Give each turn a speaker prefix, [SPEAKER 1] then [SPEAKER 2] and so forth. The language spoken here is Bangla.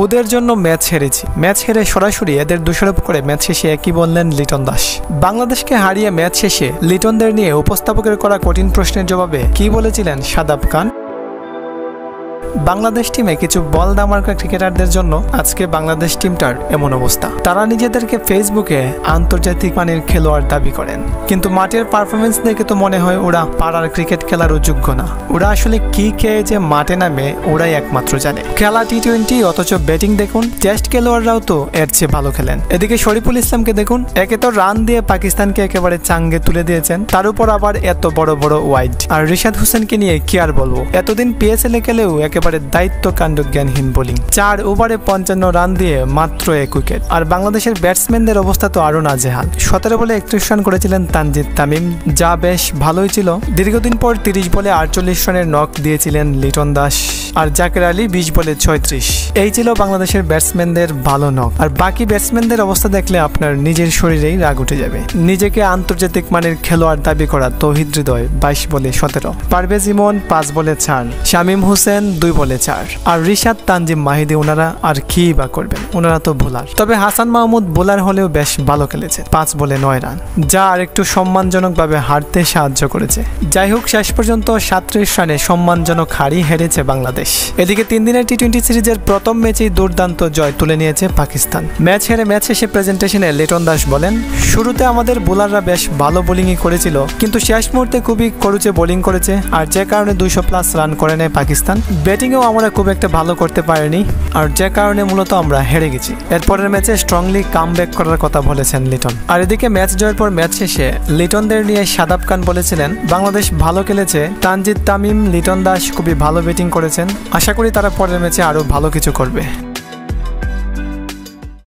[SPEAKER 1] ওদের জন্য ম্যাচ হেরেছি। ম্যাচ হেরে সরাসরি এদের দোষারোপ করে ম্যাচ শেষে একই বললেন লিটন দাস। বাংলাদেশকে হারিয়ে ম্যাচ শেষে লিটনদের নিয়ে উপস্থাপকের করা কঠিন প্রশ্নের জবাবে কি বলেছিলেন শাদাব খান? বাংলাদেশ টিমে কিছু বল দামার্কা ক্রিকেটারদের জন্য আজকে বাংলাদেশ টিমটার এমন অবস্থা। তারা নিজেদেরকে ফেসবুকে আন্তর্জাতিক মানের খেলোয়াড় দাবি করেন, কিন্তু মাঠের পারফরমেন্স দেখে তো মনে হয় ওরা পাড়ার ক্রিকেট খেলারও যোগ্য না। ওরা আসলে কি খেয়ে যে মাঠে নামে ওরাই একমাত্র জানে। খেলা টি-20, অথচ ব্যাটিং দেখুন টেস্ট খেলোয়াড়রাও তো এর চেয়ে ভালো খেলেন। এদিকে শরীফুল ইসলামকে দেখুন, একে তো রান দিয়ে পাকিস্তানকে একেবারে চাঙ্গে তুলে দিয়েছেন, তার উপর আবার এত বড় বড় ওয়াইড। আর রিশাদ হোসেনকে নিয়ে কি আর বলবো, এতদিন পিএসএল এ খেলেও একেবারে দায়িত্ব কাণ্ড জ্ঞানহীন বোলিং। 4 ওভারে 55 রান দিয়ে মাত্র 1 উইকেট। আর বাংলাদেশের ব্যাটসম্যানদের অবস্থা তো আরো নাজেহাল। 17 বলে 31 রান করেছিলেন তানজিদ তামিম, যা বেশ ভালোই ছিল। দীর্ঘদিন পর 30 বলে 48 রানের নক দিয়েছিলেন লিটন দাস, আর জাকের আলী 20 বলে 36। এই ছিল বাংলাদেশের ব্যাটসম্যানদের ভালো নক। আর বাকি ব্যাটসম্যানদের অবস্থা দেখলে আপনার নিজের শরীরেই রাগ উঠে যাবে। নিজেকে আন্তর্জাতিক মানের খেলোয়াড় দাবি করা তৌহিদ হৃদয় 22 বলে 17, পারভেজ ইমন 5 বলে 4, শামীম হোসেন 2 বলে 4, আর রিশাদ, তানজিম, মাহিদি ওনারা আর কি বা করবেন, ওনারা তো বোলার। তবে হাসান মাহমুদ বোলার হলেও বেশ ভালো খেলেছে, 5 বলে 9 রান, যা আর একটু সম্মানজনকভাবে হারতে সাহায্য করেছে। যাই হোক, শেষ পর্যন্ত 37 রানে সম্মানজনক হারই হেরেছে বাংলাদেশ। এদিকে 3 দিনের টি-20 সিরিজের প্রথম ম্যাচেই দুর্দান্ত জয় তুলে নিয়েছে পাকিস্তান। ম্যাচ হেরে ম্যাচ শেষে প্রেজেন্টেশনে লিটন দাস বলেন, শুরুতে আমাদের বোলাররা বেশ ভালো বোলিংই করেছিল, কিন্তু শেষ মুহূর্তে খুবই খরুচে বোলিং করেছে, আর যে কারণে 200+ রান করে নেয় পাকিস্তান। ব্যাটিংয়েও আমরা খুব একটা ভালো করতে পারিনি, আর যে কারণে মূলত আমরা হেরে গেছি। এরপরের ম্যাচে স্ট্রংলি কামব্যাক করার কথা বলেছেন লিটন। আর এদিকে ম্যাচ জয়ের পর ম্যাচ শেষে লিটনদের নিয়ে শাদাব খান বলেছিলেন, বাংলাদেশ ভালো খেলেছে, তানজিদ তামিম, লিটন দাস খুবই ভালো ব্যাটিং করেছেন, আশা করি তারা পরের ম্যাচে আরো ভালো কিছু করবে।